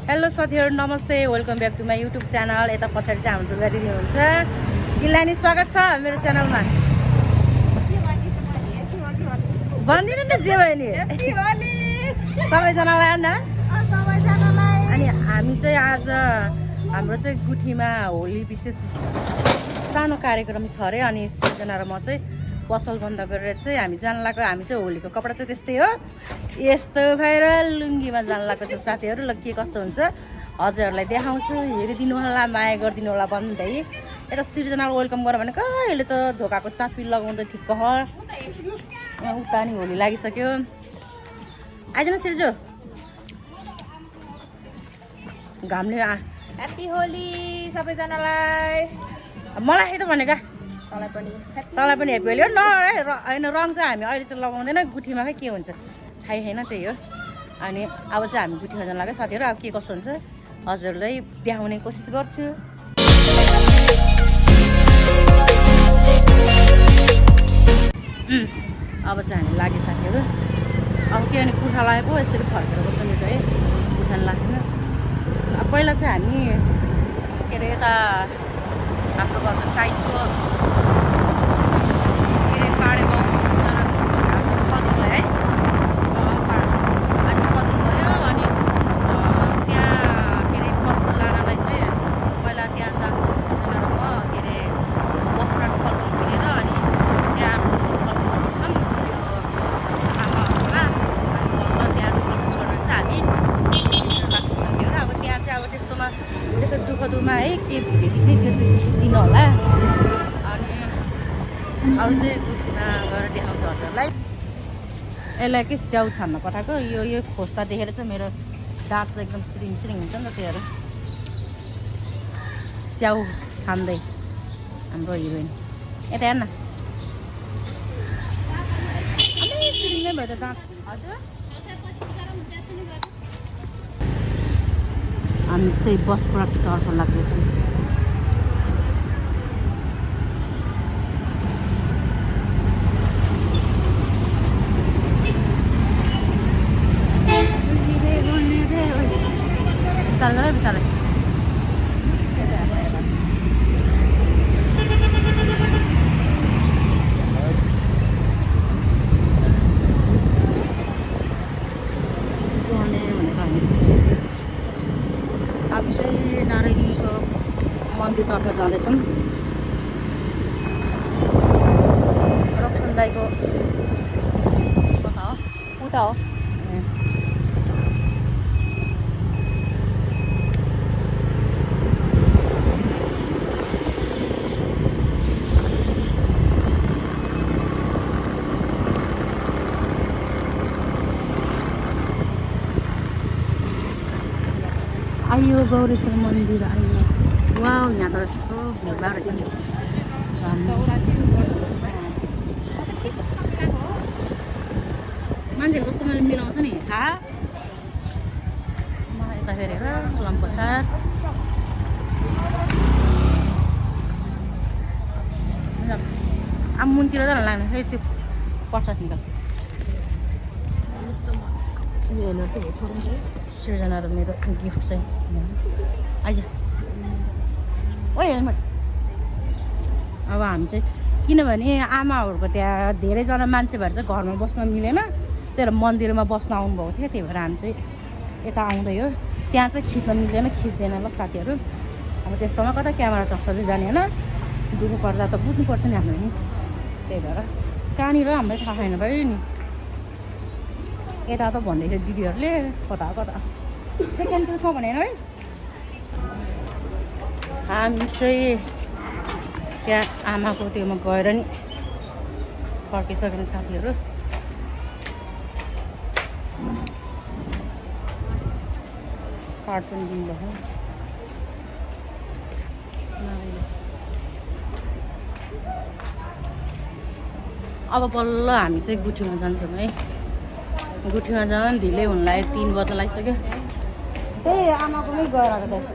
Hello साथीहरु नमस्ते welcome back to my YouTube channel. यता पछाडि चाहिँ हाम्रो दुर्गा दिदी हुनुहुन्छ। गिलानी स्वागत छ मेरो च्यानलमा। भन्दिनु न जे भयो नि सबैजनालाई न अनि हामी चाहिँ आज हाम्रो चाहिँ गुठीमा होली विशेष सानो कार्यक्रम छ अरे। अनि सजना र म चाहिँ पसल बन्द गरेर चाहिँ हामी जान लाग्यो। हामी चाहिँ होलीको कपडा चाहिँ त्यस्तै हो, यस्तो भएर लुङ्गीमा जान लाग्यो छ साथीहरु। ल के कस्तो हुन्छ हजुरहरूलाई देखाउँछु, हेरिदिनु होला, माया गरिदिनु होला भन्दै यता सिर्जनालाई वेलकम गर भनेको अहिले त धोकाको चापी लगाउँदै ठिक्क ह उता नि होली लागिसक्यो। आइज न सिर्जो, घामले ह्याप्पी होली सबैजनालाई। मलाई त भनेका तँलाई हेप्पी पनि होली हो न होइन। रङ चाहिँ हामी अहिले चाहिँ लगाउँदैन, गुठीमा खै के हुन्छ थाहै छैन, त्यही हो। अनि अब चाहिँ हामी गुठीमा जान लाग्यो साथीहरू। अब के कस्तो हुन्छ हजुरलाई देखाउने कोसिस गर्छु। अब चाहिँ हामी लाग्यो साथीहरू। अब के भने कुठा लगाएको यसरी फर्केर बस्नु चाहिँ कुठा लाग्दैन। पहिला चाहिँ हामी के अरे यता हाम्रो घरको साइडको के अरे पाडेको सदुन भयो है, अनि सदुन भयो। अनि त्यहाँ के अरे फलफुल लानलाई चाहिँ पहिला त्यहाँ जान्छौँ सिर्जना र म के अरे बसबाट फलफुल किनेर अनि त्यहाँ फलफुल छोड्छौँ त्यो आमाहरूमा। अनि त्यहाँ फलफुल छोडेर चाहिँ हामी लाग्छौँ साथीहरू। अब त्यहाँ चाहिँ अब त्यस्तोमा त्यस्तो दुःख दुःखमा है के भेटिने त्यो चाहिँ दिन होला। अनि अरू चाहिँ गुठीमा गएर देखाउँछ हजुरलाई। यसलाई के स्याउ छान्न पठाएको, यो खोस्ता देखेर चाहिँ मेरो दाँत चाहिँ एकदम सिरिङ सिरिङ हुन्छ नि त, त्योहरू स्याउ छान्दै हाम्रो हिरोइन। यता हेर्न सिरिङ नै भयो त दाँत। हजुर हामी चाहिँ बसबाट तर्फ लाग्दैछौँ। बिस्तारै बिस्तारै हामी चाहिँ नारायणीको मन्दिरतर्फ जाँदैछौँ। रक्सन दाईको कता हो, उता हो। आइयो गौरेश्वर मन्दिर आइयो। वा यहाँ त यस्तो भिडभाड रहेछ नि। मान्छेहरू कस्तो मैले मिलाउँछ नि थाहा। म यता फेरेर लम्पसार अब मुनतिर जान लाग्ने फेरि त्यो पर्छ निकाल। सृजना र मेरो गिफ्ट चाहिँ आइज ओ हेलमेट। अब हामी चाहिँ किनभने आमाहरूको त्यहाँ धेरैजना मान्छे भएर चाहिँ घरमा बस्न मिलेन, त्यही भएर मन्दिरमा बस्न आउनुभएको थियो। त्यही भएर हामी चाहिँ यता आउँदै हो। त्यहाँ चाहिँ खिच्न मिल्दैन, खिच्दैन ल साथीहरू। अब त्यस्तोमा कता क्यामेरा चस्छ जाने होइन, दुःख पर्दा त बुझ्नुपर्छ नि हाम्रो नि। त्यही भएर कहाँनिर हामीलाई थाहा छैन भयो नि। यता त भन्दै थियो दिदीहरूले कता कता सेकेन्ड त्यसमा भनेन है। हामी चाहिँ त्यहाँ आमाको त्योमा गएर नि फर्किसक्यौँ साथीहरू। कार्ड पनि दिनुभयो। अब बल्ल हामी चाहिँ गुठीमा जान्छौँ है। गुठीमा जान ढिलै हुन लाग्यो, 3 बज्न लागिसक्यो। त्यही आमाकोमै गएर आएको त।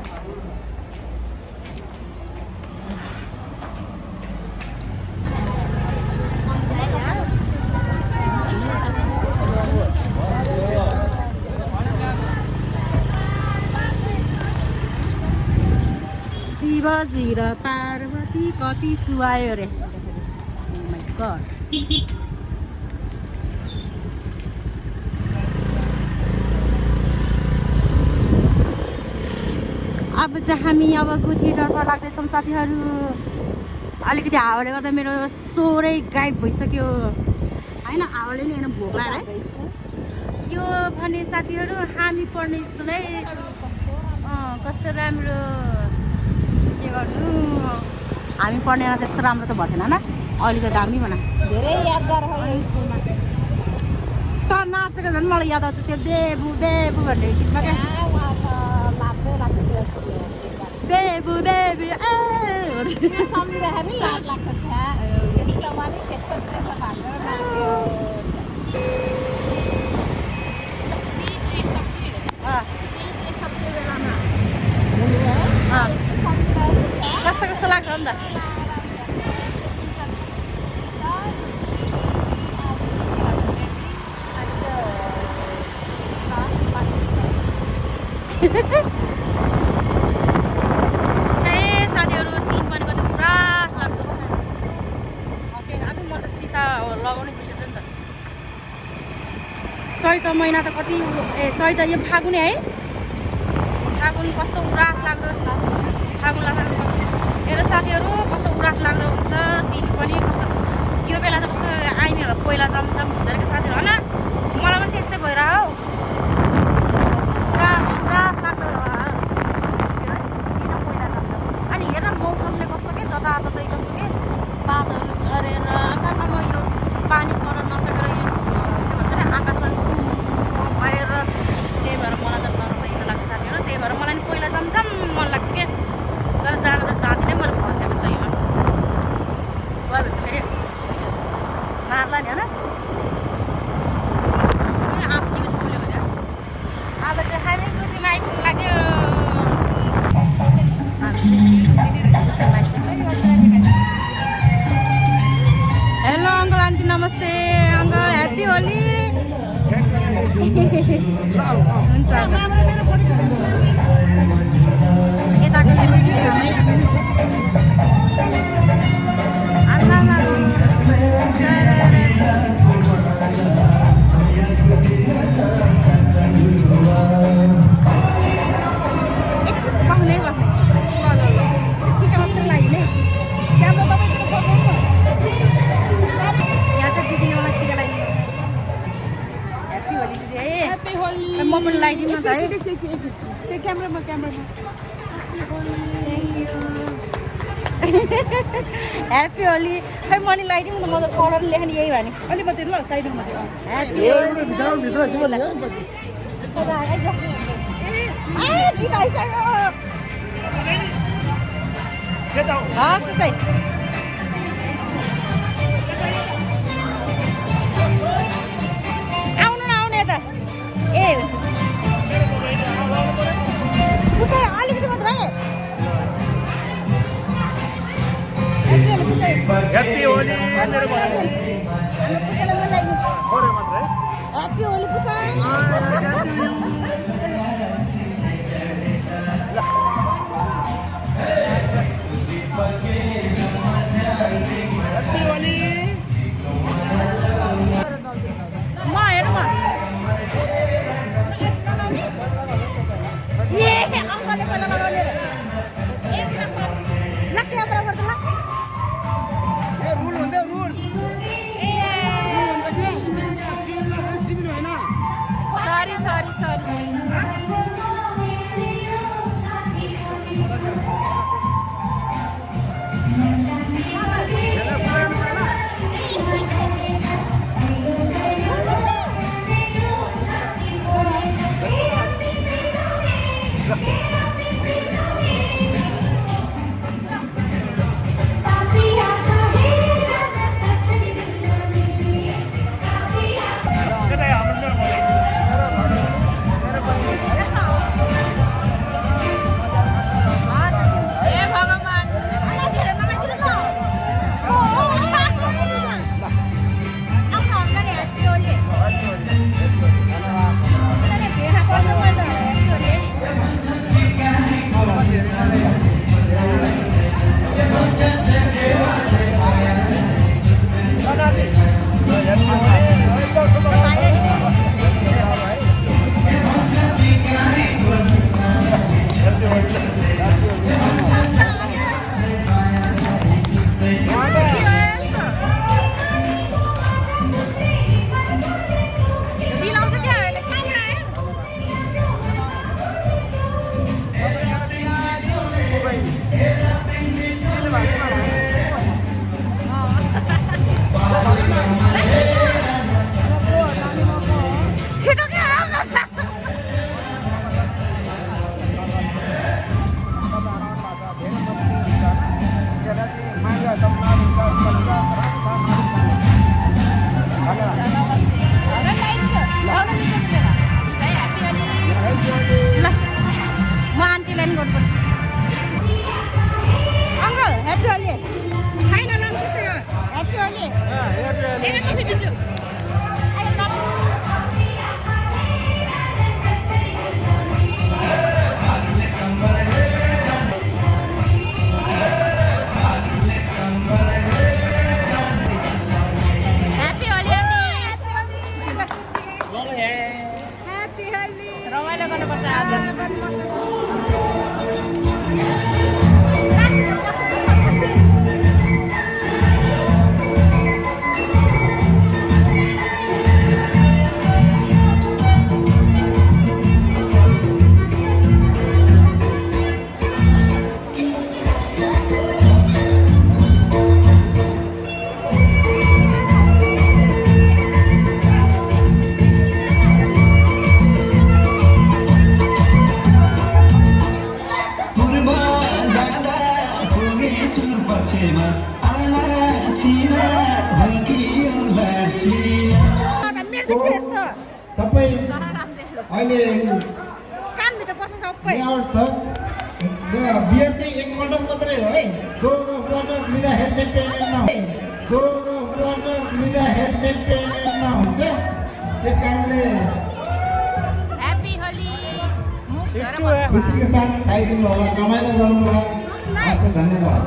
शिव जी र पार्वती कति सुहायो रे Oh my God. अब चाहिँ हामी अब गुठीतर्फ लाग्दैछौँ साथीहरू अलिकति हावाले गर्दा मेरो स्वरै गायब भइसक्यो होइन हावाले नि होइन भोक लाग्यो यो भने साथीहरू हामी पढ्ने स्कुलै कस्तो राम्रो के गर्नु हामी पढ्ने त्यस्तो राम्रो त भएको थिएन अहिले चाहिँ दामी भन धेरै यादगार हो यो स्कुलमा त नाचेको झन् मलाई याद आउँछ त्यो बेबु बेबु भन्ने गीतमा क्या बेबु बेबु ए सम्झिँदाखेरि लाज लाग्छ छ्या यस्तो पनि त्यस्तो त्यसो भाग्यो नाच्यो कस्तो कस्तो लाग्छ नि त साथीहरू 3 बनेको त पुरा लाग्दो ओके अब म त सिसा लगाउनै बिर्सेछु नि त चैत महिना त कति चैत यो फागुन है फागुन कस्तो उरास लाग्दो फागुन लाग्दो हेर साथीहरू कस्तो उरास लाग्दो हुन्छ दिन पनि कस्तो यो बेला त कस्तो आइमीहरू पहिला जमजम हुन्छ अरे साथीहरू होइन मलाई पनि त्यस्तै भइरह हौ उरास लाग्दो अनि हेर मौसमले कस्तो के जताततै कस्तो के बादलहरू झरेर आमामा यो पानी पर्न नसकेर यो के भन्छ नि आकाशमा भएर त्यही भएर मलाई त नरमाइलो लाग्छ साथीहरू त्यही भएर मलाई नि पहिला जमजम मन लाग्छ के तर जान त जाँदिनँ मैले भनिदिएको छ यो गयो भने फेरि मार्ला नि होइन आफ्नो पनि खुल्यो भने अब चाहिँ हामी गुठीमा आइपुग्नु लाग्यो हेलो अङ्कल आन्टी नमस्ते अङ्कल ह्याप्पी होली हुन्छ यताको म पनि लगाइदिनु न है क्यामेरामा ह्याप्पी होली खै मनी लगाइदिउँ न म त कलर लेख्ने यही भने अलि मात्रै ल साइडमा ह्याप्पी हस् त्यसै आउनु न आउनु यता ए हुन्छ पुसाइ अलिकति मात्रै ह्याप्पी होली मेरो भयो ह्याप्पी होली पुसाइ म हेर्नु ए अङ्कलले पहिला लगाउने ल क्यामेरा गर्दा ल रुल हुन्छ रुल सरी सबै अहिले कानभित्र पस्छ सबै मिलावट छ र बियर चाहिँ एकपटक मात्रै हो है दोहोरो पटक लिँदाखेरि चाहिँ पेमेन्ट नहुन्छ दोहोरो पटक लिँदाखेरि चाहिँ पेमेन्ट नहुन्छ त्यस कारणले खुसीको साथ खाइदिनु होला रमाइलो गर्नु होला धन्यवाद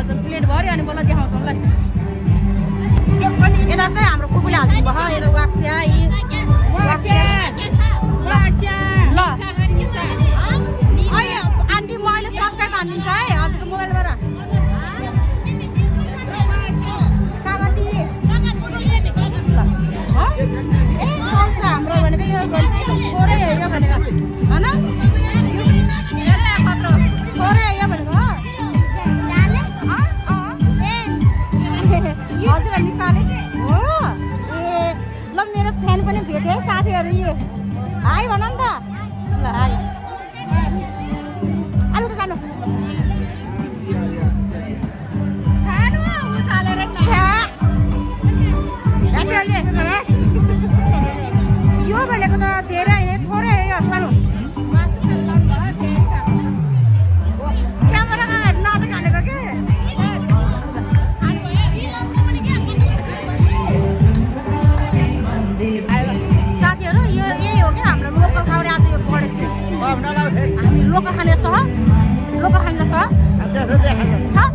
आज प्लेट भर्यो अनि बल्ल देखाउँछौँ ल यता चाहिँ हाम्रो कुकुरले हाल्नु भयो यता वाक्स्या ल अहिले आन्टी म अहिले सब्सक्राइब हानिदिन्छु है हजुरको मोबाइलबाट कागती ए चल्छ हाम्रो भनेको यो थोरै हो यो भनेको होइन थोरै हो यो भनेको हजुर निसाले हो ए ल मेरो फ्यान पनि भेट्यो है साथीहरू यो हाई भन नि त ल हाई अलिक सानो यो भनेको त धेरै थोरै हो सानो क्यामेरामा नाटक हालेको के साथीहरू यो यही हो क्या हाम्रो लोकल खाउने आज यो गणेशले हामी लोकल खाने जस्तो हो लोकल खाने जस्तो हो